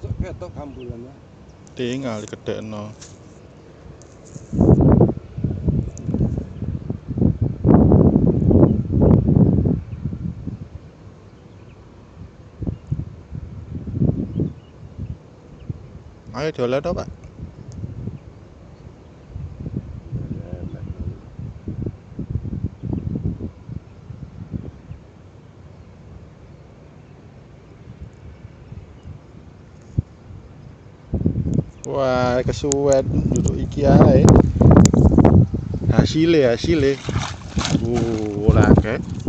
Sesuk ketok kambulannya. Tinggal dikedekno. Ayo dolan to, Pak. Wah, kesuwen duduk iki ae. Hasilnya. Ora akeh.